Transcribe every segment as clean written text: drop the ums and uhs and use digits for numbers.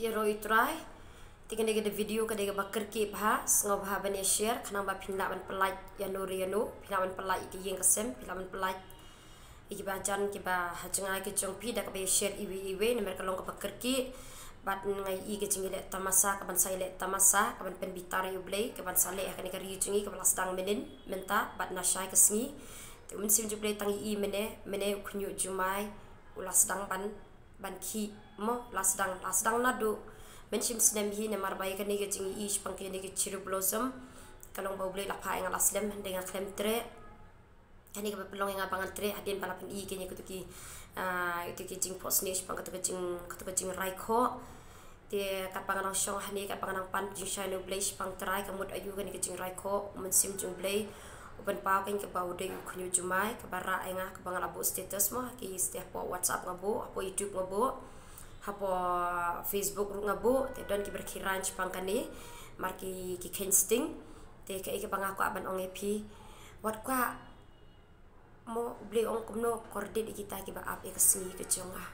Iro itrai tiga nega video ka nega bakar ki bha sngo bha bane share khanang ba phina ban pelai yano riano phina ban pelai ki yeng kasem phina ban pelai iki ba jan ki ba hajanga ki jong pi da ka be share iwi nemer ka long ka bakar ki bat ngai i ke jingile tamasa ka ban sai le tamasa ka ban pen bitar yu blay ka ban sale ka nega ri jungi ka balas dang menin menta bat na shai ka sngi te mun sim ju blay tangi i mene kunyu jumai ulas dang ban ki mo las dang nadu menshim snem hi ne marbai ka nega jing i spang ke nega chiru blossom kalong bau blay lapa yang alasem dengan klem tre kani ka pelong yang abangan tre hadin balapin i ke nega tuki itu ke jing pos ne spang ka jing raiko te kapangan shong hani kapangan pan jing shine blay spang trai kamut ayu ka nega jing raiko mensim jing blay open pau kan ke bau de kunyu jumai ke bara enga ke bangal abu status mo ki setiap WhatsApp ngabo apo YouTube ngabo hapo Facebook ru ngabo te don ki berkiran pangkani marki ki kensting te ke pangaku aban ong epi wat kwa mo beli ong kumno korde di kita ki ba ap e kesni ke jonga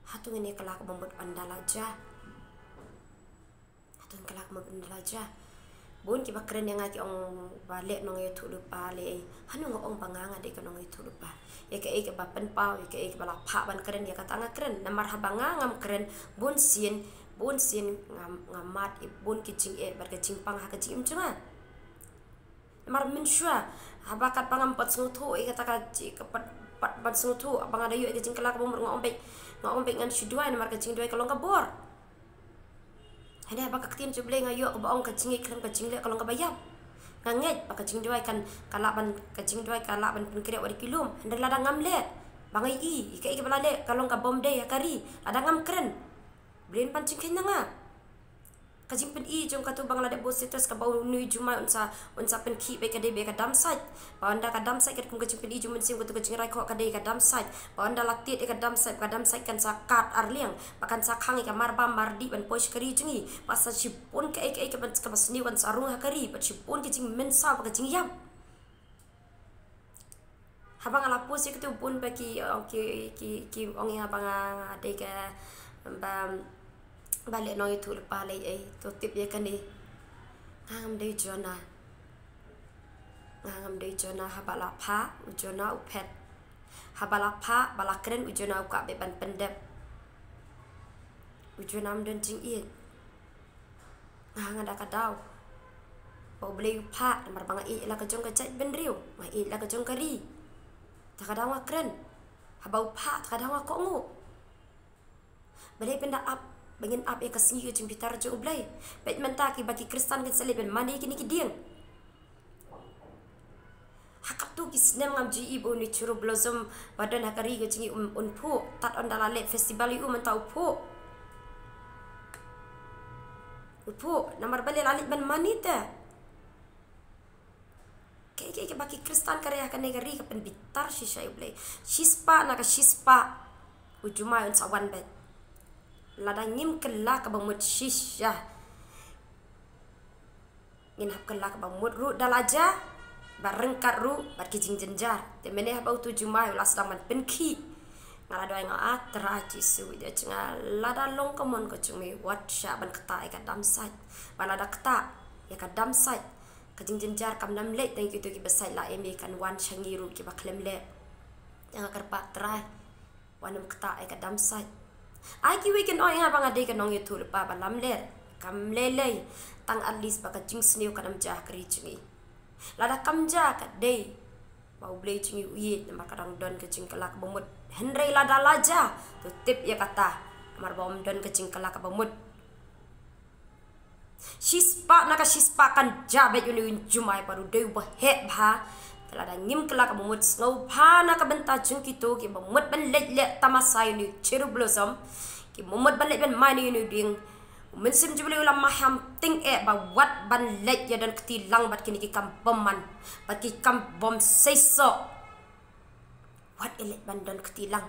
hatu ngene kala ko bombot andalaja hatu kala ko andalaja bun ki bakren yang ngaki ong balik nong itu lupa le hanu ngong banganga de kanong itu lupa ya ke ba pen pau ya ke bala pha ban keren ya kata ngakren na marhabanga ngam keren bun sin ngamat bun ki jing bar ke jing pang ha ke jing chunga mar min shwa habakat pangam pat snguthu kata ka ji ke pat ban snguthu abang ada yu ke jing kala ko ngom be ngan shudwai mar ke jing doi kalong ka bor hanya baka ketim cublay ngayo ko baong kacing iklan kacing le kalong kabayap nganget baka kacing duai kan kalaban kacing duai kalaban pengkira wadi kilum handa ladang ngamle bangai i ika balale kalong ka bomde ya kari ladang ngam keren blin pancing kena nga kacing pen i jong katu bang lade bositas ka bau nui jumai unsa pen ki be ka dam site banda ka dam site ka kum kacing pen i jumun sim katu kacing rai ko ka dam site banda latit ka dam site kan sakat arliang bakan sakhang ka marba mardi ban posh kari jungi pasa sipun ka ban ka basni wan sarung ha kari pat sipun kacing mensa ka kacing yam habang ala pos itu pun bagi ki ong yang abang ade ka balik no itu lepas lagi tu tip ya kan ni ngam dei jona habala pha ujona upet habala pha bala keren ujona uka beban pendep ujona am dan jing i ngada kadau bau beli pha mar banga i la ka jong ka cai ben riu ma i la ka jong kari ta kadang keren habau pha ta kadang ko ngu beli penda up bangin ap e kasngi ke jing bitar jo ublay bet menta ki bagi kristan ke seleben mani kini ki dieng hakap tu ki snem ngam ji ibu ni churu blossom badan hakari ke jingi unpu tat on dalale festival yu menta upu namar bale lalit ban mani te ke bagi kristan karya kan negari ke pen bitar shisha ublay shispa ujuma on sawan bet ladang ngim kela ka bamut shisha ngin hap kela ka bamut ru dalaja barengkat ru bar kijing jenjar te meneh bau tu jumai ulas daman penki ngala doai nga atraji su dia cenga lada long komon ko cumi wat sha ban kata ka dam sat balada kata ya ka dam sat kijing jenjar kam nam le tang kitu ki besai la emi kan wan changi ru ki baklem le yang karpa trai wanum kata ka dam sat aki weekend oi nga banga de kanong itu lepa balam le kam lele tang atlis baka jing sniu kanam jah kri chingi lada kamja ka de bau ble chingi uye nama kadang don ke jing kalak bomut henry lada laja tu tip ya kata mar bom don ke jing kalak bomut shispa kan jabe yuni jumai baru de ba he bha lada ngim kelak bomut snow phana ka benta jung kitu ki bomut ban le tamasai ni chiru blossom ki bomut ban le ban mani ni ding mensim jubli ulam maham ting ba wat ban le ya dan ketilang bat kini ki kam bomman bat ki kam bom seiso wat elet ban dan ketilang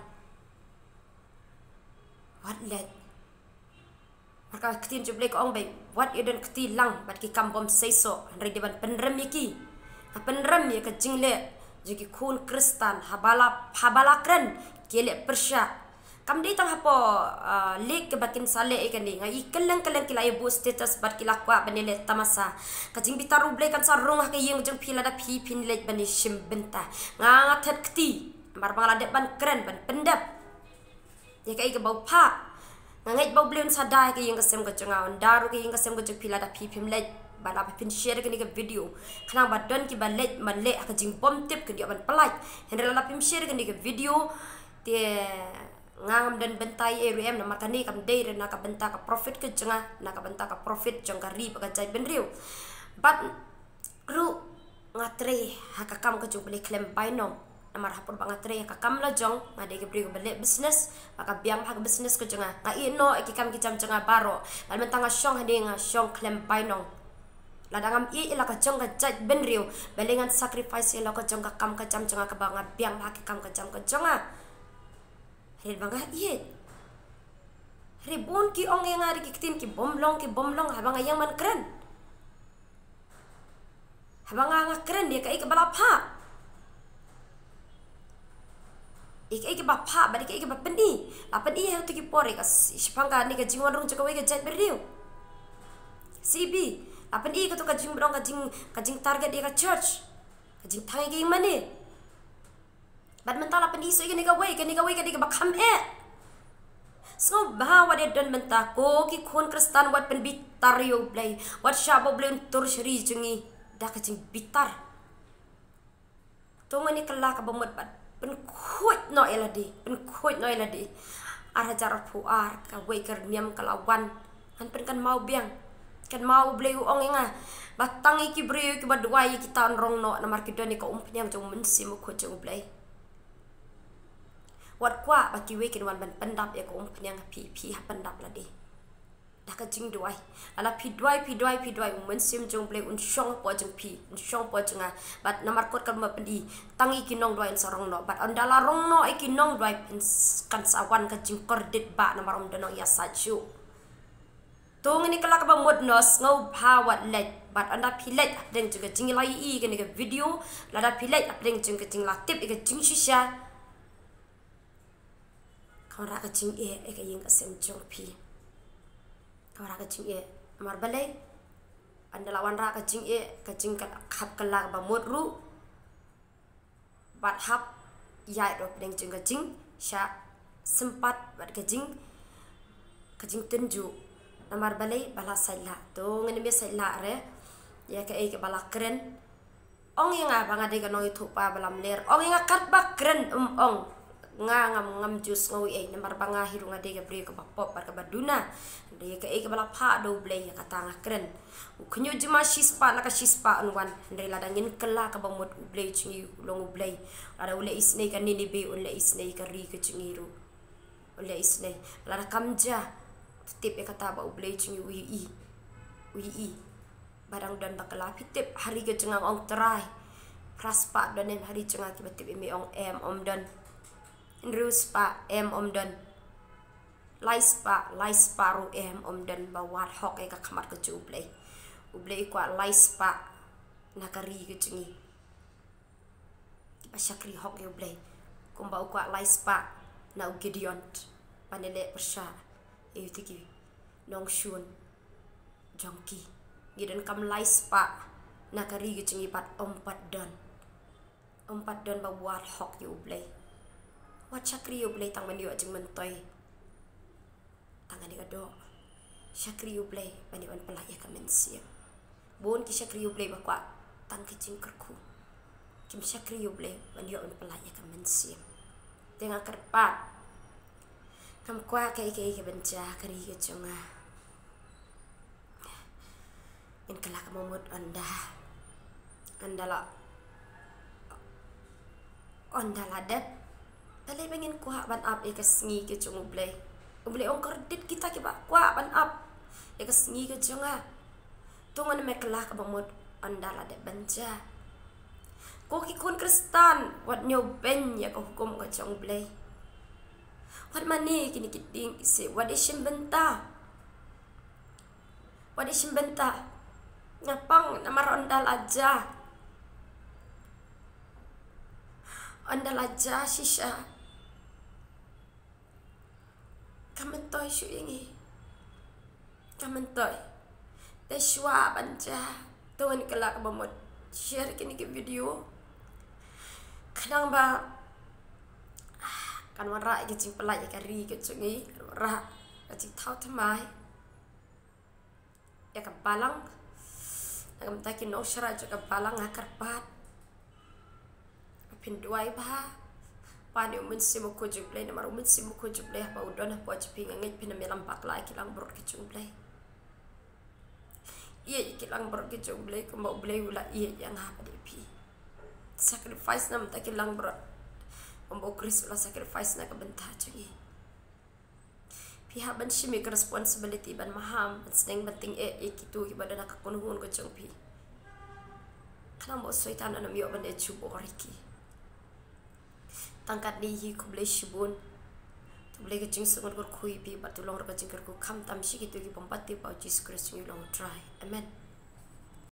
wat le maka ketin jubli ko ong bay wat ya dan ketilang bat ki kam bom seiso re ban penrem iki penrem ya ke jingle jadi kun kristan habala kren kele persya kam dei tang hapo lek ke bakin sale ikan ni ngai keleng kila ibu status bat kila kwa banile tamasa kajing bitaru blai kan sarung ke yeng jeng pila da pi pin lek bani shim benta nga that kti mar bangala de ban keren ban pendap ya kai ke bau pa ngai bau blai sadai ke yeng kesem ke jenga daru ke yeng kesem ke jeng pila da pi pin lek bala pin share ke ni ke video khnang badon ki balet man le kajing bom tip ke dia ban pelai hendela pin share ke ni ke video tie ngam dan bentai RM na makani kam dei na ka benta ka profit ke jenga na ka benta ka profit jong kari pa jai benriu but ru ngatre hakakam ke jong beli claim bainom amar hapur ba ngatre hakakam la jong ngade ke bri beli business maka biang hak business ke jenga nga ino ikikam ki jam jenga baro bal mentanga syong hade nga syong claim bainom ladangam ila ka jong ka jai benriu belengan sacrifice ila ka jong ka kam ka jam jenga ka banga biang hakikam ka jam ka jonga Hei bangga iye. Ribun ki ong yang ari ki bomlong habang ayang man keren. Habang nga keren dia kai ke balapa. Ikai ke bapa bari kai ke bapeni. Lapeni he tu ki pore kas sipanga ni ka jingwan rung jaka we ka jat beriu. CB lapeni ka tu ka jing brong ka jing target dia ka church. Ka jing tangi ke mane. Bad mentala pendiso ikani ka way kani ka bakam so bahawa dia don menta ko ki khon kristan wat pen bitar yo blai wat shabo blai tur shri jungi da ka jing bitar to ngani kala ka bomot bad pen khot no eladi ara jar puar ka way ker niam kalawan kan pen kan mau biang kan mau blai ong nga batang iki brio ki badwai ki tan rong no namar ki doni ka umpenyang jong mensi mo ko jong blai wat kwa baki wekin wan ban pendap ya ko umpenyang pi pendap ladi dah ka jing duai ala pi duai mensim jong play un syong po jeng pi un syong po jenga bat namar kot kan pendi tangi kinong duai sarong no bat andala rong no ikinong duai kan sawan ka jing kordit ba namar dono ya saju tung ini kala ka ba modnos ngau bhawat let bat anda pilet deng juga jing lai i kan ke video lada pilet deng jing ke jing latip ke jing shisha kawara ka jing ka yeng asem jong pi kawara ka jing amar balai anda lawan ra ka jing ka hap kala ba modru bat hap ya do deng jing ka jing sha sempat bat ka jing tenju amar balai bala saila to ngene be saila re ya ka bala keren ong yang abang ade ka no itu pa balam ler ong yang kat ba keren ong ngam jus ngawi namar banga hiru ngade ga bre ka bapop par ka baduna de ka bala pha do blay ka tanga kren kunyo jima shispa na ka shispa anwan ndre la dangin kala ka bamot blay chingi long blay ara ule isne ka nini be ule isne ka ri ka chingiru ule isne la kamja tip ka ta ba blay chingi wi barang dan bakala pitip hari ka jengang ong terai raspa dan hari jengang ki batip emi ong om dan Rus pa om dan lais pa ru om dan bawat hok ka kamar ke ublay kwa lais pa nakari ke chingi pa syakri hok ublay kumba kwa lais pa na Gideon panele persya tiki nong shun jongki gidan kam lais pa nakari ke chingi pat ompat dan bawat hok ublay wat syakri ublay tang mandi wajeng mentoy tangan di kado syakri ublay bani wan pelaya ka mensiam bon ki syakri ublay bakwa tang kicing kerku kim syakri ublay bani wan pelaya ka mensiam tengah kerpat kam kwa kai ke benca kari ke jonga in kala ka momot andala dat Talay bangin kuha ban up ikas ngi ke chung ublay ong kredit kita ki ba kuha ban up ikas ngi ke chunga tungan meklah ka bamod andala de banja ko ki kun kristan wat nyo ben ya ka hukum ka chung ublay wat mani kini kiting isi wat isim benta ngapang namar andal aja shisha Kamentoi shu ingi. Kamentoi. Teshwa banja. Tuan kelak bomot share kini ke video. Kadang ba kan wara ke cing pelai ke ri ke cungi wara ke cing tau tamai. Ya ke balang. Agam taki no shara jo ke balang akar pat. Pinduai bah. Pani umun simu ko jublay na marumun simu ko jublay pa udon po chiping ngit pinamilang bakla kilang bro ke jublay. Iya kilang bro ke jublay ko mau blay ula iya yang apa depi. Sacrifice nam ta kilang bro. Ombo Chris ula sacrifice na kabenta chungi. Pihak ban shimi responsibility ban maham ban seneng penting kitu ibada nakakunhun ko chung pi. Kanang mo soitan na miyo ban de chubo riki. Tangkat dihi ku boleh shibun tu boleh kecing sungut kur kui pi batulong raka jingkar ku kam tam shi gitu ki bombati pa Jesus Christ long try amen.